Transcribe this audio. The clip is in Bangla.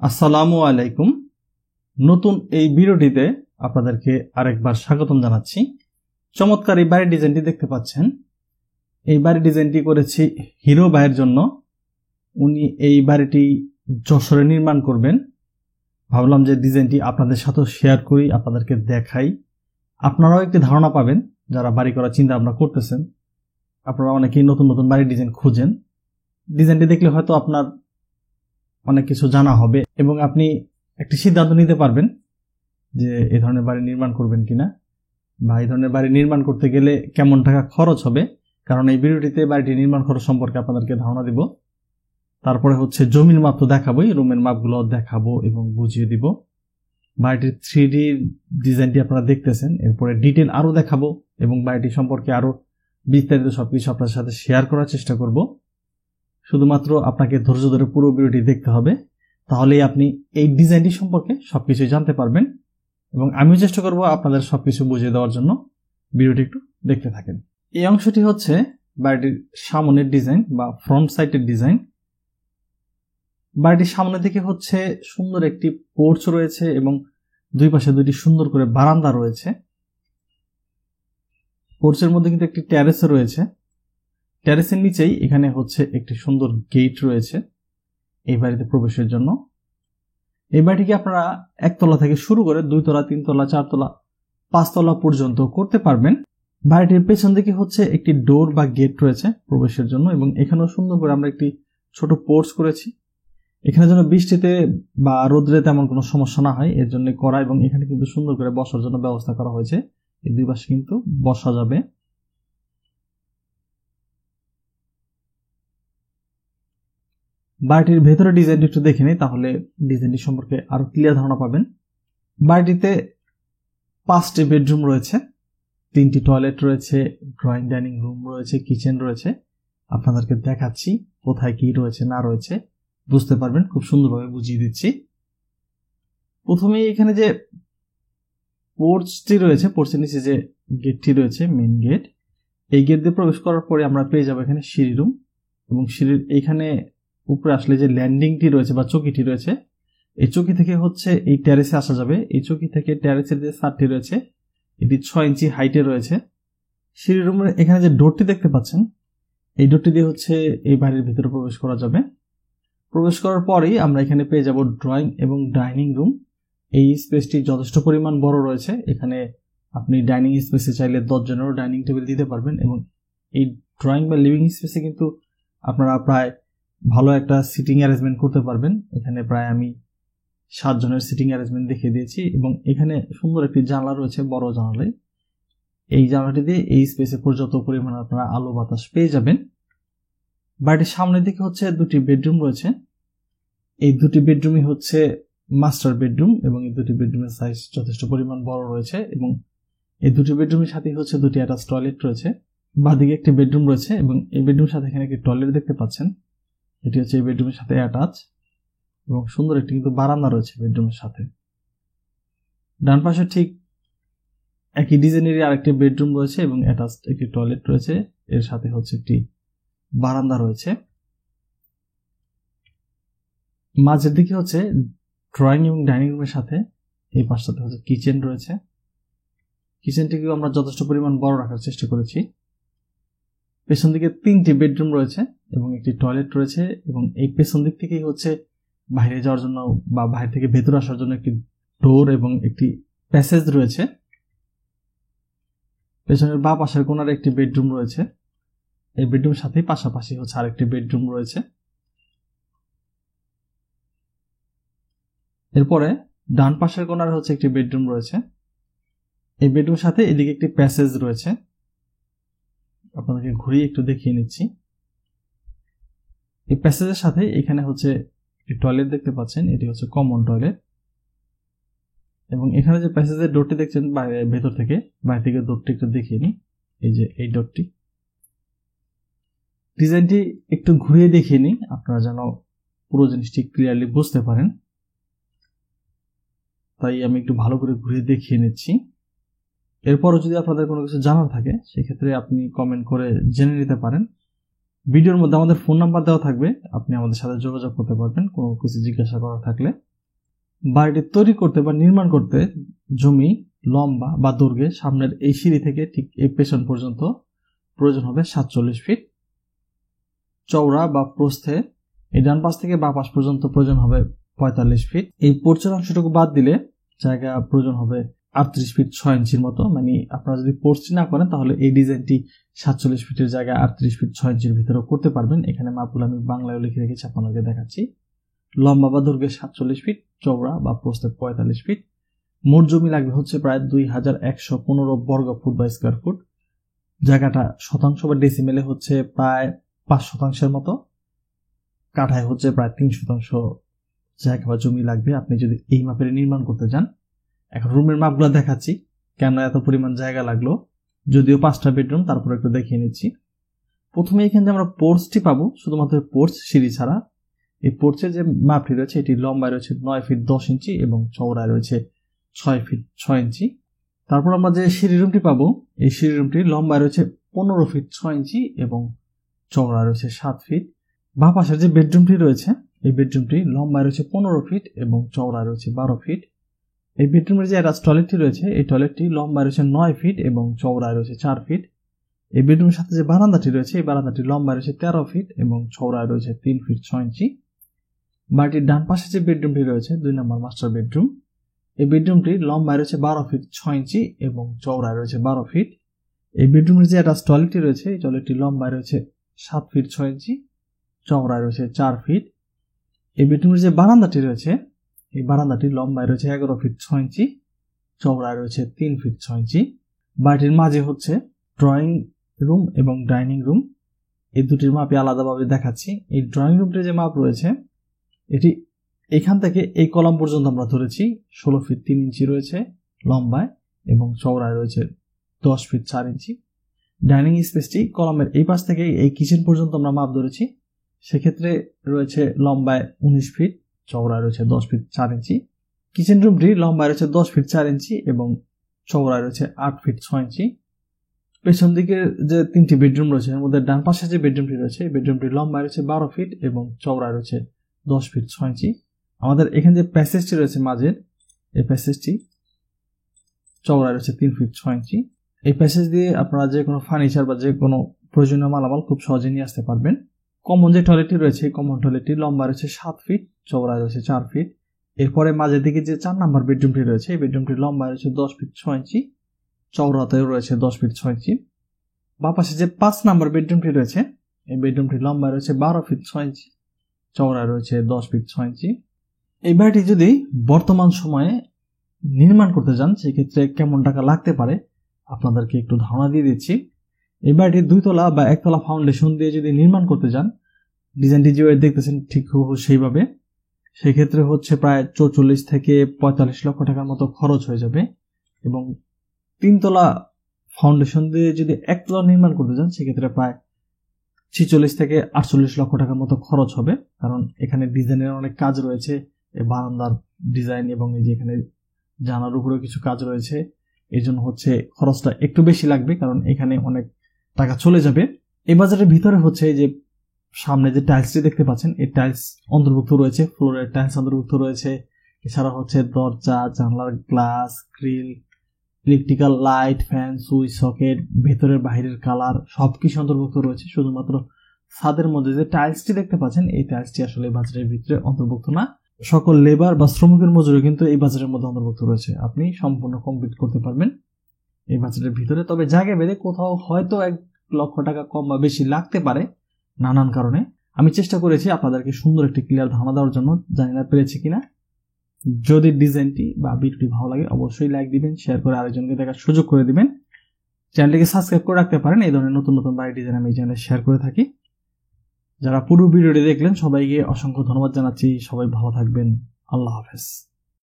আসসালামু আলাইকুম। নতুন এই ভিডিওটিতে আপনাদেরকে আরেকবার স্বাগতম জানাচ্ছি। চমৎকার এই বাড়ির ডিজাইনটি দেখতে পাচ্ছেন। এই বাড়ির ডিজাইনটি করেছি হিরো ভাইয়ের জন্য। উনি এই বাড়িটি যশোরে নির্মাণ করবেন। ভাবলাম যে ডিজাইনটি আপনাদের সাথে শেয়ার করি, আপনাদেরকে দেখাই। আপনারাও একটি ধারণা পাবেন যারা বাড়ি করার চিন্তা ভাবনা করতেছেন। আপনারা অনেকেই নতুন নতুন বাড়ির ডিজাইন খুঁজেন। ডিজাইনটি দেখলে হয়তো আপনার অনেক কিছু জানা হবে এবং আপনি একটি সিদ্ধান্ত নিতে পারবেন যে এই ধরনের বাড়ি নির্মাণ করবেন কিনা, বা এই ধরনের বাড়ি নির্মাণ করতে গেলে কেমন টাকা খরচ হবে। কারণ এই ভিডিওটিতে বাড়িটি নির্মাণ খরচ সম্পর্কে আপনাদেরকে ধারণা দিব। তারপরে হচ্ছে জমির মাপ তো দেখাবোই, রুমের মাপগুলো দেখাবো এবং বুঝিয়ে দিব। বাড়িটির 3D ডিজাইনটি আপনারা দেখতেছেন, এরপরে ডিটেল আরও দেখাবো এবং বাড়িটি সম্পর্কে আরও বিস্তারিত সবকিছু আপনার সাথে শেয়ার করার চেষ্টা করব। শুধুমাত্র আপনাকে ধৈর্য ধরে পুরো ভিডিওটি দেখতে হবে, তাহলেই আপনি এই ডিজাইনটি সম্পর্কে সবকিছু জানতে পারবেন এবং আমিও চেষ্টা করব আপনাদের সবকিছু বুঝিয়ে দেওয়ার জন্য। ভিডিওটি একটু দেখতে থাকেন। এই অংশটি হচ্ছে বাড়িটির সামনের ডিজাইন বা ফ্রন্ট সাইডের ডিজাইন। বাড়িটির সামনের দিকে হচ্ছে সুন্দর একটি পোর্চ রয়েছে এবং দুই পাশে দুইটি সুন্দর করে বারান্দা রয়েছে। পোর্চের মধ্যে কিন্তু একটি ট্যারেসও রয়েছে। ট্যারেসের নিচেই এখানে হচ্ছে একটি সুন্দর গেট রয়েছে এই বাড়িতে প্রবেশের জন্য। এই বাড়িটিকে আপনারা একতলা থেকে শুরু করে 2 তলা, 3 তলা, 4 তলা, 5 তলা পর্যন্ত করতে পারবেন। বাড়িটির পেছন দিকে হচ্ছে একটি ডোর বা গেট রয়েছে প্রবেশের জন্য এবং এখানেও সুন্দর করে আমরা একটি ছোট পোর্চ করেছি। এখানে যেন বৃষ্টিতে বা রোদ্রে তেমন কোনো সমস্যা না হয় এর জন্য করা, এবং এখানে কিন্তু সুন্দর করে বসার জন্য ব্যবস্থা করা হয়েছে। এই দুই পাশে কিন্তু বসা যাবে। বাড়িটির ভেতরে ডিজাইনটি একটু দেখে নিই, তাহলে ডিজাইনটি সম্পর্কে আরো ক্লিয়ার ধারণা পাবেন। বাড়িটিতে 5টি বেডরুম রয়েছে, 3টি টয়লেট রয়েছে, ড্রয়িং ডাইনিং রুম রয়েছে, কিচেন রয়েছে। আপনাদেরকে দেখাচ্ছি কোথায় কি রয়েছে না রয়েছে, বুঝতে পারবেন। খুব সুন্দরভাবে বুঝিয়ে দিচ্ছি। প্রথমেই এখানে যে পোর্চটি রয়েছে, পোর্চের নিচে যে গেটটি রয়েছে, মেইন গেট, এই গেট দিয়ে প্রবেশ করার পরে আমরা পেয়ে যাবো এখানে সিঁড়ি রুম, এবং সিঁড়ির এইখানে উপরে আসলে যে ল্যান্ডিংটি রয়েছে বা চৌকিটি রয়েছে, এই চৌকি থেকে হচ্ছে এই ট্যারেসে আসা যাবে। এই চৌকি থেকে ট্যারেসের যে ছাদটি রয়েছে এটি 6 ইঞ্চি হাইটে রয়েছে। সিঁড়ি রুমের এখানে যে ডোরটি দেখতে পাচ্ছেন, এই ডোরটি দিয়ে হচ্ছে এই বাড়ির ভিতরে প্রবেশ করা যাবে। প্রবেশ করার পরেই আমরা এখানে পেয়ে যাব ড্রয়িং এবং ডাইনিং রুম। এই স্পেসটি যথেষ্ট পরিমাণ বড় রয়েছে। এখানে আপনি ডাইনিং স্পেসে চাইলে 10 জনেরও ডাইনিং টেবিল দিতে পারবেন, এবং এই ড্রয়িং বা লিভিং স্পেসে কিন্তু আপনারা প্রায় ভালো একটা সিটিং অ্যারেঞ্জমেন্ট করতে পারবেন। এখানে প্রায় আমি 7 জনের সিটিং অ্যারেঞ্জমেন্ট দেখিয়ে দিয়েছি, এবং এখানে সুন্দর একটি জানলা রয়েছে, বড় জানালায়। এই জানলাটি দিয়ে এই স্পেসে পর্যাপ্ত পরিমাণে আপনারা আলো বাতাস পেয়ে যাবেন। বাড়িটির সামনের দিকে হচ্ছে 2টি বেডরুম রয়েছে। এই 2টি বেডরুমই হচ্ছে মাস্টার বেডরুম, এবং এই 2টি বেডরুমের সাইজ যথেষ্ট পরিমাণ বড় রয়েছে, এবং এই 2টি বেডরুমের সাথে হচ্ছে 2টি অ্যাটাচ টয়লেট রয়েছে। বাঁদিকে একটি বেডরুম রয়েছে এবং এই বেডরুমের সাথে এখানে একটি টয়লেট দেখতে পাচ্ছেন। এটি হচ্ছে এই বেডরুমের সাথে অ্যাটাচ, এবং সুন্দর একটি কিন্তু বারান্দা রয়েছে বেডরুমের সাথে। ডান পাশে ঠিক একই ডিজাইনেরই আরেকটি বেডরুম রয়েছে এবং অ্যাটাচ একটি টয়লেট রয়েছে। এর সাথে হচ্ছে একটি বারান্দা রয়েছে। মাঝের দিকে হচ্ছে ড্রয়িং এবং ডাইনিং রুমের সাথে এই পাশটাতে হচ্ছে কিচেন রয়েছে। কিচেনটিকেও আমরা যথেষ্ট পরিমাণ বড় রাখার চেষ্টা করেছি। পেছন দিকে 3টি বেডরুম রয়েছে এবং একটি টয়লেট রয়েছে, এবং এই পেছন দিক থেকেই হচ্ছে বাইরে যাওয়ার জন্য বা বাইরে থেকে ভেতরে আসার জন্য একটি ডোর এবং একটি প্যাসেজ রয়েছে। পেছনের বাঁ পাশের কোণার একটি বেডরুম রয়েছে। এই বেডরুমের সাথেই পাশাপাশি হচ্ছে আরেকটি বেডরুম রয়েছে। এরপরে ডান পাশের কোণার হচ্ছে একটি বেডরুম রয়েছে। এই বেডরুমের সাথে এদিকে একটি প্যাসেজ রয়েছে। আপনাদেরকে ঘুরিয়ে একটু দেখিয়ে নিচ্ছি। এই প্যাসেজের সাথে এখানে হচ্ছে একটি টয়লেট দেখতে পাচ্ছেন, এটি হচ্ছে কমন টয়লেট। এবং এখানে যে প্যাসেজের ডোরটি দেখছেন ভেতর থেকে, বাইরে থেকে ডোরটি একটু দেখিয়ে নিই। এই যে এই ডোরটি, ডিজাইনটি একটু ঘুরিয়ে দেখিয়ে নিই আপনারা যেন পুরো জিনিসটি ক্লিয়ারলি বুঝতে পারেন, তাই আমি একটু ভালো করে ঘুরিয়ে দেখিয়ে নিচ্ছি। এরপরও যদি আপনাদের কোনো কিছু জানার থাকে সেক্ষেত্রে আপনি কমেন্ট করে জেনে নিতে পারেন। ভিডিওর মধ্যে আমাদের ফোন নাম্বার দেওয়া থাকবে, আপনি আমাদের সাথে যোগাযোগ করতে পারবেন কোনো কিছু জিজ্ঞাসা করা থাকলে। বাড়িটি তৈরি করতে বা নির্মাণ করতে জমি লম্বা বা দৈর্ঘ্যে সামনের এই সিঁড়ি থেকে ঠিক এই পেছন পর্যন্ত প্রয়োজন হবে 47 ফিট, চওড়া বা প্রস্থে এই ডান পাশ থেকে বাঁ পাশ পর্যন্ত প্রয়োজন হবে 45 ফিট। এই পোর্চের অংশটুকু বাদ দিলে জায়গা প্রয়োজন হবে 38 ফিট 6 ইঞ্চির মতো। মানে আপনারা যদি পোর্চটি না করেন তাহলে এই ডিজাইনটি 47 ফিটের জায়গায় 38 ফিট 6 ইঞ্চির ভিতরেও করতে পারবেন। এখানে মাপগুলো আমি বাংলায় লিখে রেখেছি, আপনাদেরকে দেখাচ্ছি। লম্বা বা দৈর্ঘ্যে 47 ফিট, চওড়া বা প্রস্থে 45 ফিট। মোট জমি লাগবে হচ্ছে প্রায় 2115 বর্গ ফুট বা স্কোয়ার ফুট। জায়গাটা শতাংশ বা ডেসিমেলে হচ্ছে প্রায় 5 শতাংশের মতো, কাঠায় হচ্ছে প্রায় 3 শতাংশ জায়গা বা জমি লাগবে আপনি যদি এই মাপের নির্মাণ করতে যান। এখন রুমের মাপগুলো দেখাচ্ছি কেন এত পরিমাণ জায়গা লাগলো, যদিও 5টা বেডরুম, তারপর একটু দেখিয়ে নিচ্ছি। প্রথমে এখানে আমরা পোর্চটি পাবো, শুধুমাত্র পোর্চ, সিঁড়ি ছাড়া। এই পোর্চের যে মাপটি রয়েছে এটি লম্বায় রয়েছে 9 ফিট 10 ইঞ্চি এবং চওড়ায় রয়েছে 6 ফিট 6 ইঞ্চি। তারপর আমরা যে সিঁড়ি রুমটি পাবো, এই সিঁড়ি রুমটি লম্বায় রয়েছে 15 ফিট 6 ইঞ্চি এবং চওড়ায় রয়েছে 7 ফিট। বাঁ পাশের যে বেডরুমটি রয়েছে এই বেডরুমটি লম্বায় রয়েছে 15 ফিট এবং চওড়ায় রয়েছে 12 ফিট। এই বেডরুমের যে অ্যাটাচ টয়লেটটি রয়েছে এই টয়লেটটি লম্বায় রয়েছে 9 ফিট এবং চওড়ায় রয়েছে 4 ফিট। এই বেডরুমের সাথে যে বারান্দাটি রয়েছে এই বারান্দাটি লম্বায় রয়েছে 13 ফিট এবং চওড়ায় রয়েছে 3 ফিট 6 ইঞ্চি। বাড়িটির ডান পাশে যে বেডরুমটি রয়েছে 2 নম্বর মাস্টার বেডরুম, এই বেডরুমটি লম্বায় রয়েছে 12 ফিট 6 ইঞ্চি এবং চওড়ায় রয়েছে 12 ফিট। এই বেডরুমের যে অ্যাটাচ টয়লেটটি রয়েছে এই টয়লেটটি লম্বায় রয়েছে 7 ফিট 6 ইঞ্চি, চওড়ায় রয়েছে 4 ফিট। এই বেডরুমের যে বারান্দাটি রয়েছে এই বারান্দাটি লম্বায় রয়েছে 11 ফিট 6 ইঞ্চি, চওড়ায় রয়েছে 3 ফিট 6 ইঞ্চি। বাড়িটির মাঝে হচ্ছে ড্রয়িং রুম এবং ডাইনিং রুম, এই দুটির মাপে আলাদাভাবে দেখাচ্ছি। এই ড্রয়িং রুমটির যে মাপ রয়েছে এটি এখান থেকে এই কলাম পর্যন্ত আমরা ধরেছি 16 ফিট 3 ইঞ্চি রয়েছে লম্বায় এবং চওড়ায় রয়েছে 10 ফিট 4 ইঞ্চি। ডাইনিং স্পেসটি কলামের এই পাশ থেকে এই কিচেন পর্যন্ত আমরা মাপ ধরেছি, সেক্ষেত্রে রয়েছে লম্বায় 19 ফিট, চওড়ায় রয়েছে 10 ফিট 4 ইঞ্চি। কিচেন রুমটি লম্বায় রয়েছে 10 ফিট 4 ইঞ্চি এবং চওড়ায় রয়েছে 8 ফিট 6 ইঞ্চি। পেছন দিকের যে 3টি বেডরুম রয়েছে এর মধ্যে ডান পাশে যে বেডরুমটি রয়েছে এই বেডরুমটি লম্বায় রয়েছে 12 ফিট এবং চওড়ায় রয়েছে 10 ফিট 6 ইঞ্চি। আমাদের এখানে যে প্যাসেজটি রয়েছে মাঝের, এই প্যাসেজটি চওড়ায় রয়েছে 3 ফিট 6 ইঞ্চি। এই প্যাসেজ দিয়ে আপনারা যে কোনো ফার্নিচার বা যে কোনো প্রয়োজনীয় মালামাল খুব সহজে নিয়ে আসতে পারবেন। কমন যে টয়লেটটি রয়েছে কমন টয়লেটটি লম্বা রয়েছে 7 ফিট, চওড়ায় রয়েছে 4 ফিট। এরপরে মাঝের দিকে যে 4 নম্বর বেডরুমটি রয়েছে এই বেডরুমটি লম্বা রয়েছে 10 ফিট 6 ইঞ্চি, চওড়াতেও রয়েছে 10 ফিট 6 ইঞ্চি। বাঁ পাশে যে 5 নম্বর বেডরুমটি রয়েছে এই বেডরুমটি লম্বা রয়েছে 12 ফিট 6 ইঞ্চি, চওড়ায় রয়েছে 10 ফিট 6 ইঞ্চি। এই বাড়িটি যদি বর্তমান সময়ে নির্মাণ করতে যান সেক্ষেত্রে কেমন টাকা লাগতে পারে আপনাদেরকে একটু ধারণা দিয়ে দিচ্ছি। এই বাড়িটি 2 তলা বা 1 তলা ফাউন্ডেশন দিয়ে যদি নির্মাণ করতে যান, ডিজাইনটি যেভাবে দেখতেছেন ঠিক সেইভাবে, সেক্ষেত্রে হচ্ছে প্রায় 44 থেকে 45 লক্ষ টাকার মতো খরচ হয়ে যাবে। এবং 3 তলা ফাউন্ডেশন দিয়ে যদি 1 তলা নির্মাণ করতে যান সেক্ষেত্রে প্রায় 46 থেকে 48 লক্ষ টাকার মতো খরচ হবে, কারণ এখানে ডিজাইনের অনেক কাজ রয়েছে। এই বারান্দার ডিজাইন এবং এই যে এখানে জানার উপরে কিছু কাজ রয়েছে, এই জন্য হচ্ছে খরচটা একটু বেশি লাগবে, কারণ এখানে অনেক টাকা চলে যাবে। এই বাজারের ভিতরে হচ্ছে যে সামনে যে টাইলসটি দেখতে পাচ্ছেন এই টাইলস অন্তর্ভুক্ত রয়েছে, ফ্লোরের টাইলস অন্তর্ভুক্ত রয়েছে। এছাড়া হচ্ছে দরজা, জানলার glass, grill, electrical light, fan, switch, socket, ভেতরের বাহিরের কালার সবকিছু অন্তর্ভুক্ত রয়েছে। শুধুমাত্র ছাদের মধ্যে যে টাইলসটি দেখতে পাচ্ছেন এই টাইলসটি আসলে বাজারের ভিতরে অন্তর্ভুক্ত না। সকল লেবার বা শ্রমিকের মজুরি কিন্তু এই বাজারের মধ্যে অন্তর্ভুক্ত রয়েছে, আপনি সম্পূর্ণ কমপ্লিট করতে পারবেন এই বাজারের ভিতরে। তবে জায়গা বেঁধে কোথাও হয়তো 1 লক্ষ টাকা কম বা বেশি লাগতে পারে নানান কারণে। আমি চেষ্টা করেছি আপনাদেরকে সুন্দর একটি ক্লিয়ার ধারণা দেওয়ার জন্য, জানি না পেরেছি কিনা। যদি ডিজাইনটি বা ভিডিওটি ভালো লাগে অবশ্যই লাইক দিবেন, শেয়ার করে আরেকজনকে দেখার সুযোগ করে দিবেন। চ্যানেলটিকে সাবস্ক্রাইব করে রাখতে পারেন, এই ধরনের নতুন নতুন বাড়ির ডিজাইন আমি এই চ্যানেলে শেয়ার করে থাকি। যারা পুরো ভিডিওটি দেখলেন সবাইকে অসংখ্য ধন্যবাদ জানাচ্ছি। সবাই ভালো থাকবেন। আল্লাহ হাফেজ।